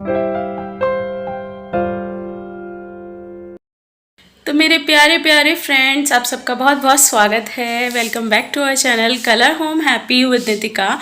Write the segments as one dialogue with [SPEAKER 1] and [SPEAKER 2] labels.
[SPEAKER 1] तो मेरे प्यारे प्यारे फ्रेंड्स, आप सबका बहुत बहुत स्वागत है। Welcome back to our channel colour home happy with Nitika.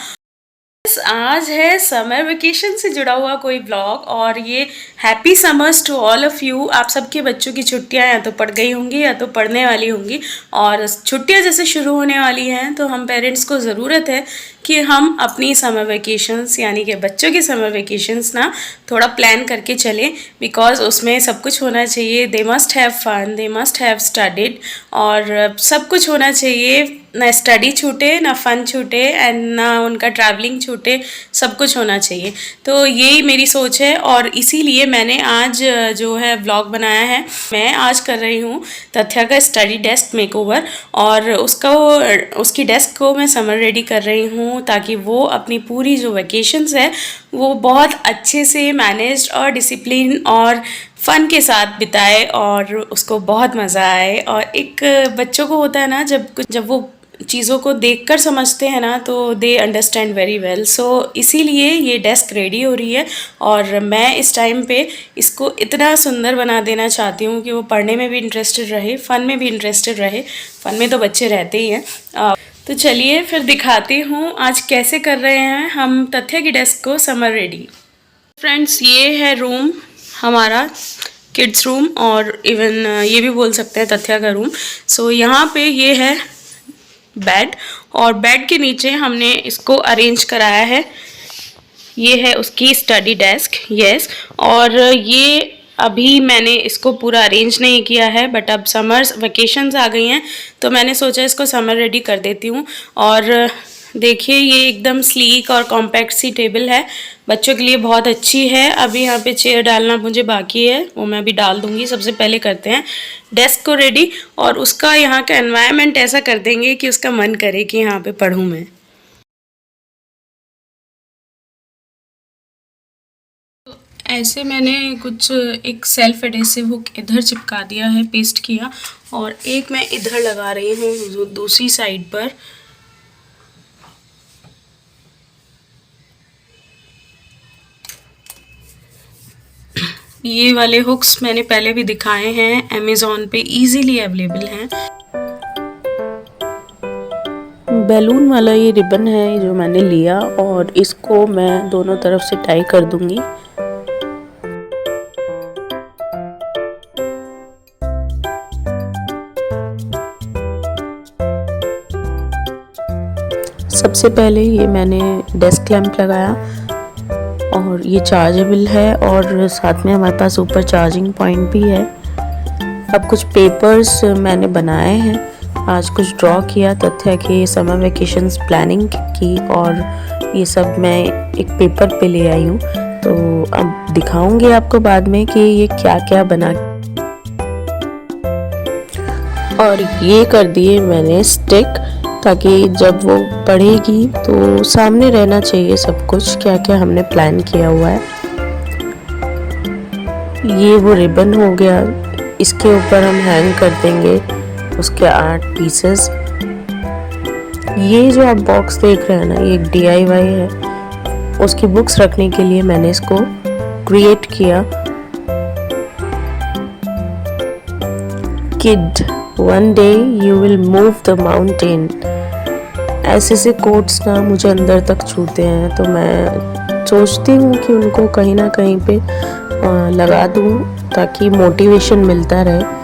[SPEAKER 1] आज है समर वेकेशन से जुड़ा हुआ कोई ब्लॉग, और ये happy summers to all of you. आप सबके बच्चों की छुट्टियां या तो पड़ गई होंगी या तो पढ़ने वाली होंगी, और छुट्टियां जैसे शुरू होने वाली हैं तो हम पेरेंट्स को ज़रूरत है कि हम अपनी समर वेकेशंस यानी कि बच्चों की समर वेकेशंस ना थोड़ा प्लान करके चलें, बिकॉज उसमें सब कुछ होना चाहिए। They must have fun, they must have studied, और सब कुछ होना चाहिए। ना स्टडी छूटे, ना फन छूटे, एंड ना उनका ट्रैवलिंग छूटे, सब कुछ होना चाहिए। तो यही मेरी सोच है, और इसीलिए मैंने आज जो है व्लॉग बनाया है। मैं आज कर रही हूँ तथ्या का स्टडी डेस्क मेकओवर, और उसकी डेस्क को मैं समर रेडी कर रही हूँ ताकि वो अपनी पूरी जो वेकेशंस है वो बहुत अच्छे से मैनेज्ड और डिसिप्लिन और फ़न के साथ बिताए, और उसको बहुत मज़ा आए। और एक बच्चों को होता है ना, जब वो चीज़ों को देखकर समझते हैं ना, तो दे अंडरस्टैंड वेरी वेल। सो इसीलिए ये डेस्क रेडी हो रही है, और मैं इस टाइम पे इसको इतना सुंदर बना देना चाहती हूँ कि वो पढ़ने में भी इंटरेस्टेड रहे, फ़न में भी इंटरेस्टेड रहे। फ़न में तो बच्चे रहते ही हैं। तो चलिए फिर दिखाती हूँ आज कैसे कर रहे हैं हम तथ्य की डेस्क को समर रेडी। फ्रेंड्स, ये है रूम हमारा, किड्स रूम, और इवन ये भी बोल सकते हैं तथ्या का रूम। सो यहाँ पे ये है बेड, और बेड के नीचे हमने इसको अरेंज कराया है। ये है उसकी स्टडी डेस्क, यस। और ये अभी मैंने इसको पूरा अरेंज नहीं किया है, बट अब समर वेकेशंस आ गई हैं तो मैंने सोचा इसको समर रेडी कर देती हूँ। और देखिए, ये एकदम स्लीक और कॉम्पैक्ट सी टेबल है, बच्चों के लिए बहुत अच्छी है। अभी यहाँ पे चेयर डालना मुझे बाकी है, वो मैं अभी डाल दूँगी। सबसे पहले करते हैं डेस्क को रेडी, और उसका यहाँ का एनवायरनमेंट ऐसा कर देंगे कि उसका मन करे कि यहाँ पे पढूँ मैं। तो ऐसे मैंने कुछ एक सेल्फ एडेसिव हुक इधर चिपका दिया है, पेस्ट किया, और एक मैं इधर लगा रही हूँ दूसरी साइड पर। ये वाले हुक्स मैंने पहले भी दिखाए हैं, अमेज़ॉन पे इजीली अवेलेबल हैं।
[SPEAKER 2] बैलून वाला ये रिबन है जो मैंने लिया, और इसको मैं दोनों तरफ से टाई कर दूंगी। सबसे पहले ये मैंने डेस्क लैंप लगाया, और ये चार्जेबल है, और साथ में हमारे पास ऊपर चार्जिंग पॉइंट भी है। अब कुछ पेपर्स मैंने बनाए हैं, आज कुछ ड्रॉ किया तथ्य के समर वेकेशंस प्लानिंग की, और ये सब मैं एक पेपर पे ले आई हूँ। तो अब दिखाऊंगी आपको बाद में कि ये क्या क्या बना। और ये कर दिए मैंने स्टिक, ताकि जब वो पढ़ेगी तो सामने रहना चाहिए सब कुछ, क्या क्या हमने प्लान किया हुआ है। ये वो रिबन हो गया, इसके ऊपर हम हैंग कर देंगे उसके आर्ट पीसेस। ये जो आप बॉक्स देख रहे हैं ना, ये एक DIY है। उसकी बुक्स रखने के लिए मैंने इसको क्रिएट किया। Kid, one day you will move the mountain. ऐसे से कोट्स ना मुझे अंदर तक छूते हैं, तो मैं सोचती हूँ कि उनको कहीं ना कहीं पे लगा दूँ ताकि मोटिवेशन मिलता रहे।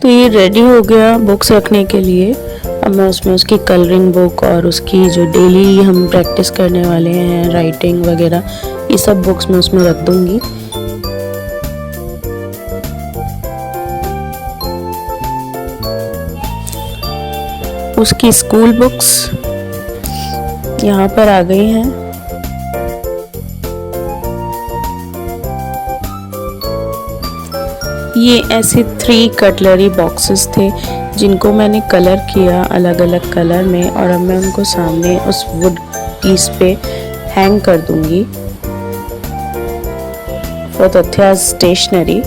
[SPEAKER 2] तो ये रेडी हो गया बुक्स रखने के लिए। अब मैं उसमें उसकी कलरिंग बुक और उसकी जो डेली हम प्रैक्टिस करने वाले हैं, राइटिंग वगैरह, ये सब बुक्स मैं उसमें रख दूंगी। उसकी स्कूल बुक्स यहाँ पर आ गई हैं। ये ऐसे 3 कटलरी बॉक्सेस थे, जिनको मैंने कलर किया अलग अलग कलर में, और अब मैं उनको सामने उस वुड पीस पे हैंग कर दूंगी फॉर तथ्या स्टेशनरी।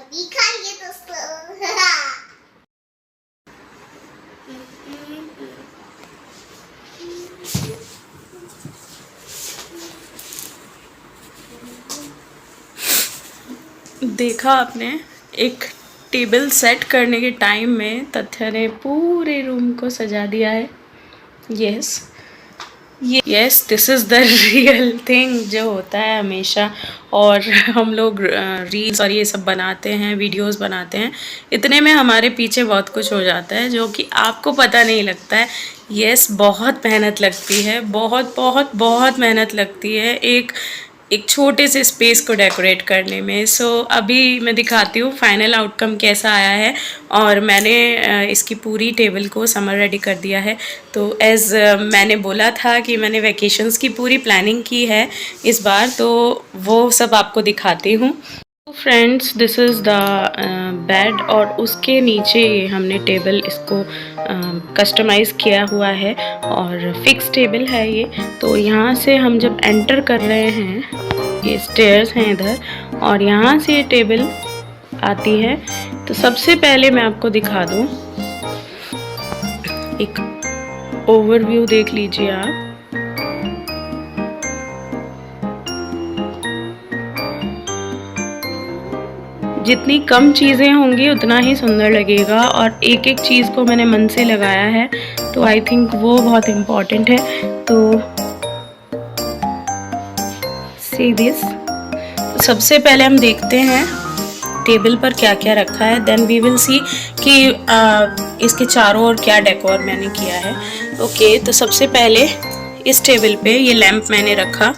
[SPEAKER 3] दिखाइए दोस्तों।
[SPEAKER 1] देखा आपने, एक टेबल सेट करने के टाइम में तथ्या ने पूरे रूम को सजा दिया है। Yes, this is the real thing जो होता है हमेशा। और हम लोग रील्स और ये सब बनाते हैं, वीडियोस बनाते हैं, इतने में हमारे पीछे बहुत कुछ हो जाता है जो कि आपको पता नहीं लगता है। यस, बहुत मेहनत लगती है, बहुत बहुत बहुत मेहनत लगती है एक छोटे से स्पेस को डेकोरेट करने में। सो अभी मैं दिखाती हूँ फाइनल आउटकम कैसा आया है। और मैंने इसकी पूरी टेबल को समर रेडी कर दिया है। तो एज़ मैंने बोला था कि मैंने वैकेशंस की पूरी प्लानिंग की है इस बार, तो वो सब आपको दिखाती हूँ। Friends, this is the bed, और उसके नीचे हमने टेबल इसको कस्टमाइज़ किया हुआ है और फिक्स टेबल है ये। तो यहाँ से हम जब एंटर कर रहे हैं, ये स्टेयर्स हैं इधर, और यहाँ से ये टेबल आती है। तो सबसे पहले मैं आपको दिखा दूँ, एक ओवरव्यू देख लीजिए आप। जितनी कम चीज़ें होंगी उतना ही सुंदर लगेगा, और एक एक चीज़ को मैंने मन से लगाया है, तो आई थिंक वो बहुत इम्पॉर्टेंट है। तो सी दिस, सबसे पहले हम देखते हैं टेबल पर क्या क्या रखा है, देन वी विल सी कि इसके चारों ओर क्या डेकोर मैंने किया है। ओके, तो सबसे पहले इस टेबल पे ये लैंप मैंने रखा।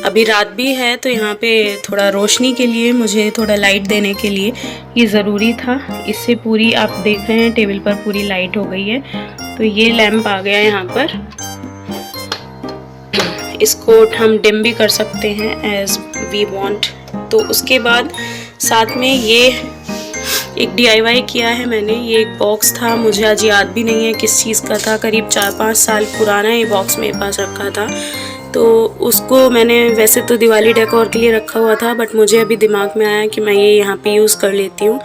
[SPEAKER 1] अभी रात भी है तो यहाँ पे थोड़ा रोशनी के लिए, मुझे थोड़ा लाइट देने के लिए ये ज़रूरी था। इससे पूरी आप देख रहे हैं टेबल पर पूरी लाइट हो गई है। तो ये लैंप आ गया यहाँ पर, इसको हम डिम भी कर सकते हैं एज वी वांट। तो उसके बाद साथ में ये एक DIY किया है मैंने। ये एक बॉक्स था, मुझे आज याद भी नहीं है किस चीज़ का था, करीब 4-5 साल पुराना ये बॉक्स मेरे पास रखा था। तो उसको मैंने वैसे तो दिवाली डेकोर के लिए रखा हुआ था, बट मुझे अभी दिमाग में आया कि मैं ये यहाँ पे यूज़ कर लेती हूँ।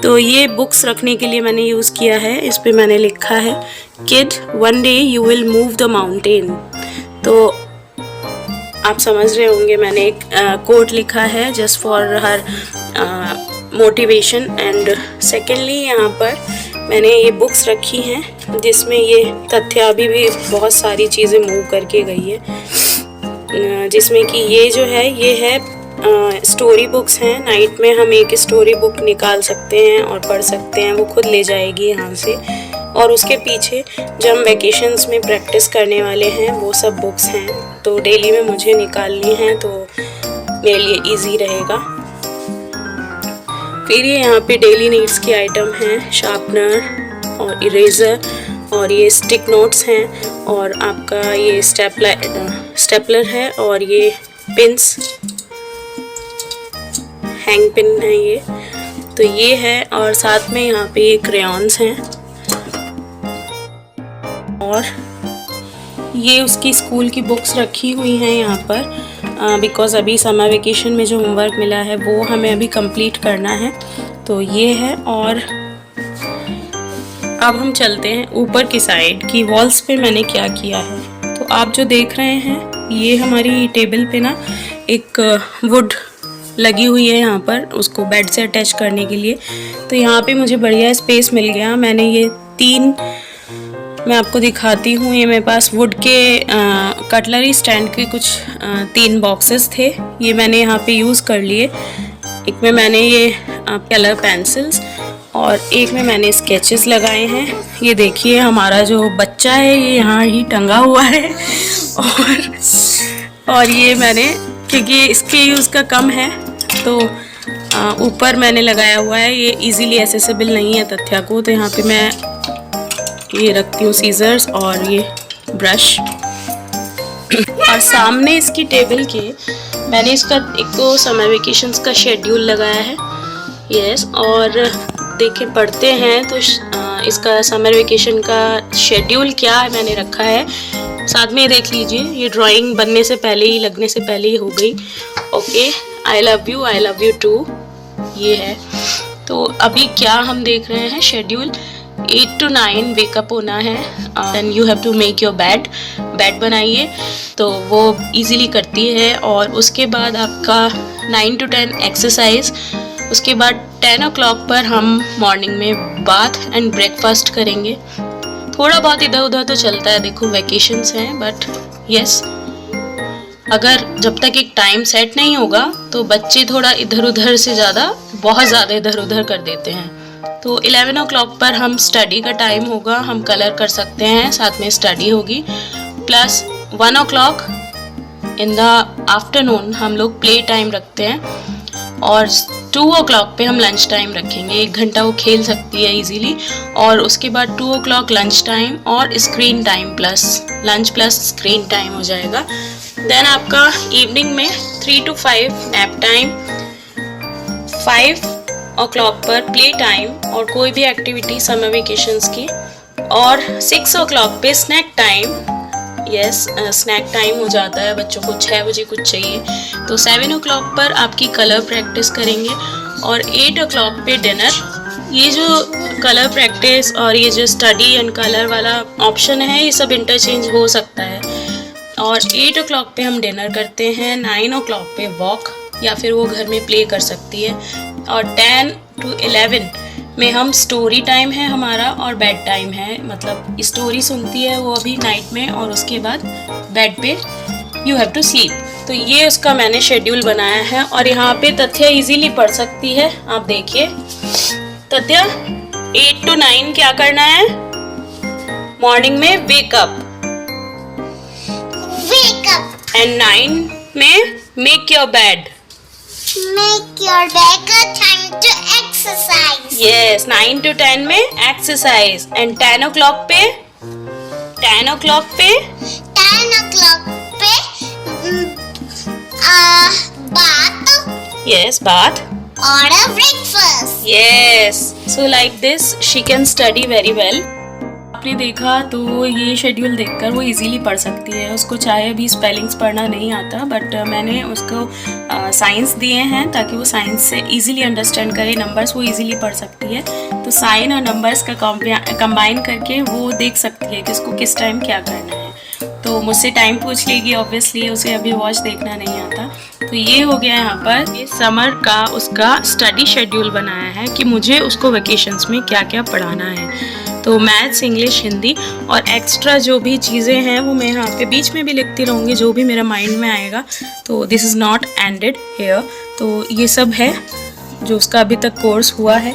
[SPEAKER 1] तो ये बुक्स रखने के लिए मैंने यूज़ किया है। इस पे मैंने लिखा है, kid one day you will move the mountain. तो आप समझ रहे होंगे मैंने एक कोट लिखा है just for her motivation. And secondly यहाँ पर मैंने ये बुक्स रखी हैं जिसमें ये तथ्या अभी भी बहुत सारी चीज़ें मूव करके गई है, जिसमें कि ये जो है ये है स्टोरी बुक्स हैं। नाइट में हम एक स्टोरी बुक निकाल सकते हैं और पढ़ सकते हैं, वो खुद ले जाएगी यहाँ से। और उसके पीछे जो हम वैकेशंस में प्रैक्टिस करने वाले हैं वो सब बुक्स हैं, तो डेली में मुझे निकालनी है तो मेरे लिए इजी रहेगा। फिर ये यहाँ पे डेली नीड्स की आइटम हैं, शार्पनर और इरेज़र, और ये स्टिक नोट्स हैं, और आपका ये स्टेपलर है, और ये पिन्स, हैंग पिन है ये। तो ये है, और साथ में यहाँ पे क्रेयॉन्स हैं, और ये उसकी स्कूल की बुक्स रखी हुई हैं यहाँ पर, बिकॉज़ अभी समर वेकेशन में जो होमवर्क मिला है वो हमें अभी कंप्लीट करना है। तो ये है, और अब हम चलते हैं ऊपर की साइड की वॉल्स पे मैंने क्या किया है। तो आप जो देख रहे हैं ये हमारी टेबल पे ना एक वुड लगी हुई है यहाँ पर, उसको बेड से अटैच करने के लिए। तो यहाँ पे मुझे बढ़िया स्पेस मिल गया। मैंने ये 3, मैं आपको दिखाती हूँ, ये मेरे पास वुड के कटलरी स्टैंड के कुछ 3 बॉक्सेस थे, ये मैंने यहाँ पे यूज़ कर लिए। एक में मैंने ये कलर पेंसिल्स और एक में मैंने स्केचेस लगाए हैं। ये देखिए हमारा जो बच्चा है ये यहाँ ही टंगा हुआ है, और ये मैंने, क्योंकि इसके यूज़ का कम है तो ऊपर मैंने लगाया हुआ है। ये इजीली एक्सेसिबल नहीं है तथ्या को, तो यहाँ पे मैं ये रखती हूँ सीजर्स और ये ब्रश। और सामने इसकी टेबल के मैंने इसका एक तो समर वेकेशंस का शेड्यूल लगाया है, यस, और देखें पढ़ते हैं तो इसका समर वेकेशन का शेड्यूल क्या है मैंने रखा है। साथ में देख लीजिए, ये ड्राइंग बनने से पहले ही, लगने से पहले ही हो गई। Okay, I love you too, ये है। तो अभी क्या हम देख रहे हैं शेड्यूल, 8 to 9 वेकअप होना है, then you have to make your bed बनाइए, तो वो इजीली करती है। और उसके बाद आपका 9 to 10 एक्सरसाइज, उसके बाद 10 o'clock पर हम मॉर्निंग में बाथ एंड ब्रेकफास्ट करेंगे। थोड़ा बहुत इधर उधर तो चलता है, देखो वेकेशंस हैं, बट यस, अगर जब तक एक टाइम सेट नहीं होगा तो बच्चे थोड़ा इधर उधर से बहुत ज़्यादा इधर उधर कर देते हैं। तो 11 o'clock पर हम स्टडी का टाइम होगा, हम कलर कर सकते हैं, साथ में स्टडी होगी। Plus 1 o'clock in the afternoon हम लोग प्ले टाइम रखते हैं, और 2 o'clock पे हम लंच टाइम रखेंगे। 1 घंटा वो खेल सकती है इजीली, और उसके बाद 2 o'clock लंच टाइम और screen time plus lunch plus screen time हो जाएगा। देन आपका इवनिंग में 3 to 5 नैप टाइम, 5 o'clock पर प्ले टाइम और कोई भी एक्टिविटी समर वेकेशंस की, और 6 o'clock पे snack time, yes, snack time हो जाता है, बच्चों को 6 बजे कुछ चाहिए। तो 7 o'clock पर आपकी कलर प्रैक्टिस करेंगे, और 8 o'clock पे डिनर। ये जो कलर प्रैक्टिस और ये जो स्टडी एंड कलर वाला ऑप्शन है, ये सब इंटरचेंज हो सकता है। और 8 o'clock पे हम डिनर करते हैं, 9 o'clock पे वॉक, या फिर वो घर में प्ले कर सकती है, और 10 to 11 में हम स्टोरी टाइम है हमारा, और बेड टाइम है, मतलब स्टोरी सुनती है वो अभी नाइट में, और उसके बाद बेड पे यू हैव टू स्लीप। तो ये उसका मैंने शेड्यूल बनाया है, और यहाँ पे तथ्या इजीली पढ़ सकती है। आप देखिए तथ्या, 8 to 9 क्या करना है, मॉर्निंग में वेकअप, एंड 9 में make your bed,
[SPEAKER 3] Make your bed a time to exercise.
[SPEAKER 1] Yes, 9 to 10 में एक्सरसाइज, एंड 10 o'clock पे 10 o'clock पे
[SPEAKER 3] bath
[SPEAKER 1] yes bath,
[SPEAKER 3] or a breakfast.
[SPEAKER 1] Yes. So like this she can study very well. आपने देखा तो ये schedule देखकर वो easily पढ़ सकती है, उसको चाहे अभी स्पेलिंग्स पढ़ना नहीं आता, बट मैंने उसको साइंस दिए हैं ताकि वो साइंस से इजीली अंडरस्टैंड करे, नंबर्स वो इजीली पढ़ सकती है। तो साइन और नंबर्स का कंबाइन करके वो देख सकती है कि उसको किस टाइम क्या करना है। तो मुझसे टाइम पूछ लेगी, ऑब्वियसली उसे अभी वॉच देखना नहीं आता। तो ये हो गया यहाँ पर, ये समर का उसका स्टडी शेड्यूल बनाया है कि मुझे उसको वेकेशंस में क्या क्या पढ़ाना है। तो मैथ्स, इंग्लिश, हिंदी, और एक्स्ट्रा जो भी चीज़ें हैं वो मैं यहाँ पे बीच में भी लिखती रहूँगी, जो भी मेरा माइंड में आएगा। तो this is not ended here. तो ये सब है जो उसका अभी तक कोर्स हुआ है।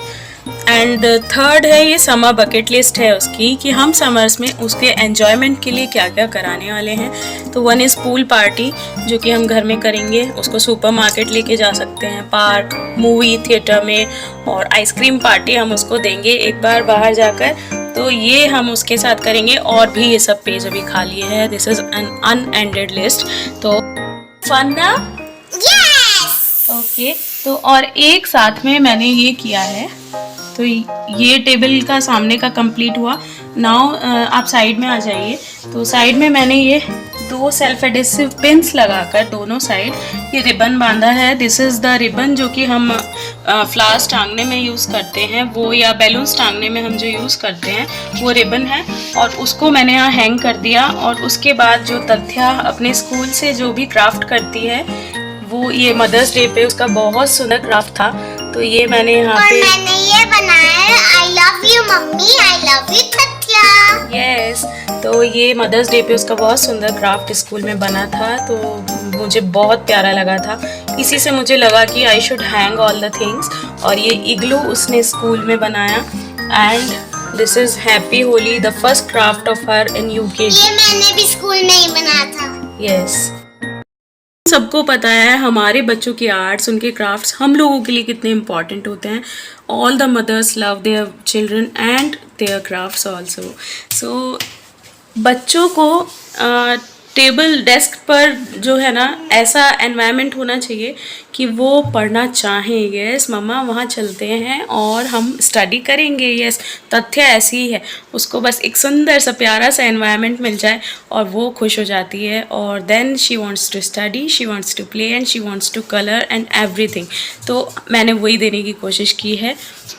[SPEAKER 1] एंड थर्ड है, ये समर बकेट लिस्ट है उसकी कि हम समर्स में उसके एन्जॉयमेंट के लिए क्या क्या कराने वाले हैं। तो 1 इज़ पूल पार्टी, जो कि हम घर में करेंगे, उसको सुपर मार्केट लेके जा सकते हैं, पार्क, मूवी थिएटर में, और आइसक्रीम पार्टी हम उसको देंगे एक बार बाहर जाकर। तो ये हम उसके साथ करेंगे, और भी ये सब पेज अभी खाली है। This is an unended list. तो फन ना?
[SPEAKER 3] Yes.
[SPEAKER 1] ओके, तो और एक साथ में मैंने ये किया है, तो ये टेबल का सामने का कंप्लीट हुआ। नाउ आप साइड में आ जाइए। तो साइड में मैंने ये 2 सेल्फ एडेसिव पिन्स लगाकर दोनों साइड ये रिबन बांधा है। दिस इज़ द रिबन जो कि हम फ्लावर्स टांगने में यूज़ करते हैं, वो या बैलून्स टांगने में हम जो यूज़ करते हैं वो रिबन है। और उसको मैंने यहाँ हैंग कर दिया। और उसके बाद जो तथ्या अपने स्कूल से जो भी क्राफ्ट करती है, वो ये मदर्स डे पे उसका बहुत सुंदर क्राफ्ट था, तो ये मैंने यहाँ
[SPEAKER 3] और
[SPEAKER 1] पे
[SPEAKER 3] मैंने ये बनाया है, I love you mummy, I love you Tathya.
[SPEAKER 1] Yes तो ये मदर्स डे पे उसका बहुत सुंदर क्राफ्ट स्कूल में बना था, तो मुझे बहुत प्यारा लगा था। इसी से मुझे लगा कि I should hang all the things. और ये इग्लू उसने स्कूल में बनाया। And this is happy Holi, the first craft of her in UKG.
[SPEAKER 3] ये मैंने भी स्कूल में ही बनाया था।
[SPEAKER 1] यस सबको पता है हमारे बच्चों के आर्ट्स, उनके क्राफ्ट्स हम लोगों के लिए कितने इम्पॉर्टेंट होते हैं। All the mothers love their children and their crafts also. So बच्चों को टेबल डेस्क पर जो है ना, ऐसा एनवायरनमेंट होना चाहिए कि वो पढ़ना चाहें। यस मम्मा वहाँ चलते हैं और हम स्टडी करेंगे। यस तथ्य ऐसी ही है, उसको बस एक सुंदर सा प्यारा सा एनवायरनमेंट मिल जाए और वो खुश हो जाती है। और then she wants to study, she wants to play and she wants to colour and everything. तो मैंने वही देने की कोशिश की है।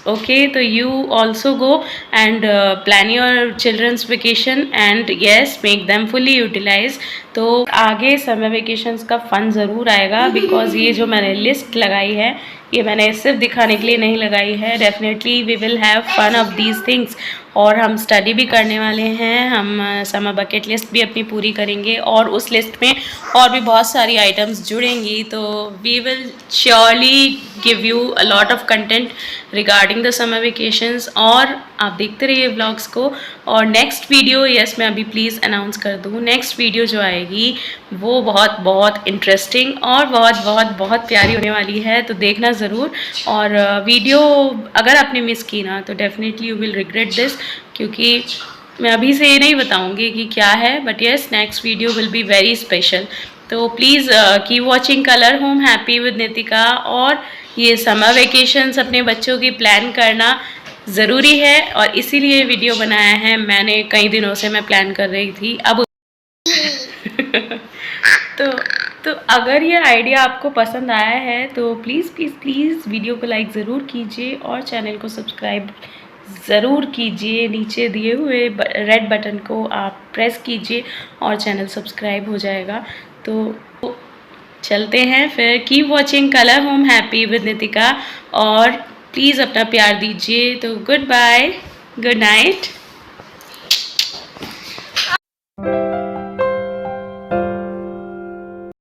[SPEAKER 1] ओके तो you also go and plan your children's vacation and yes make them fully utilise. तो आगे समर वेकेशंस का फ़न ज़रूर आएगा, बिकॉज ये जो मैंने लिस्ट लगाई है ये मैंने सिर्फ दिखाने के लिए नहीं लगाई है। Definitely we will have fun of these things. और हम स्टडी भी करने वाले हैं, हम समर बकेट लिस्ट भी अपनी पूरी करेंगे और उस लिस्ट में और भी बहुत सारी आइटम्स जुड़ेंगी। तो we will surely give you a lot of content regarding the summer vacations. और आप देखते रहिए व्लॉग्स को। और नेक्स्ट वीडियो, यस मैं अभी प्लीज़ अनाउंस कर दूँ, नेक्स्ट वीडियो जो आएगी वो बहुत बहुत इंटरेस्टिंग और बहुत बहुत बहुत प्यारी होने वाली है, तो देखना ज़रूर। और वीडियो अगर आपने मिस की ना तो definitely you will regret this, क्योंकि मैं अभी से ये नहीं बताऊंगी कि क्या है, but yes next video will be very special. तो please keep watching colour home happy with Nitika. और ये समर वेकेशंस अपने बच्चों की प्लान करना ज़रूरी है और इसीलिए वीडियो बनाया है मैंने। कई दिनों से मैं प्लान कर रही थी अब तो अगर ये आइडिया आपको पसंद आया है तो प्लीज़ प्लीज़ प्लीज़ वीडियो को लाइक ज़रूर कीजिए और चैनल को सब्सक्राइब ज़रूर कीजिए। नीचे दिए हुए रेड बटन को आप प्रेस कीजिए और चैनल सब्सक्राइब हो जाएगा। तो चलते हैं फिर। Keep watching colour home happy with Nitika और प्लीज़ अपना प्यार दीजिए। तो गुड बाय, गुड नाइट।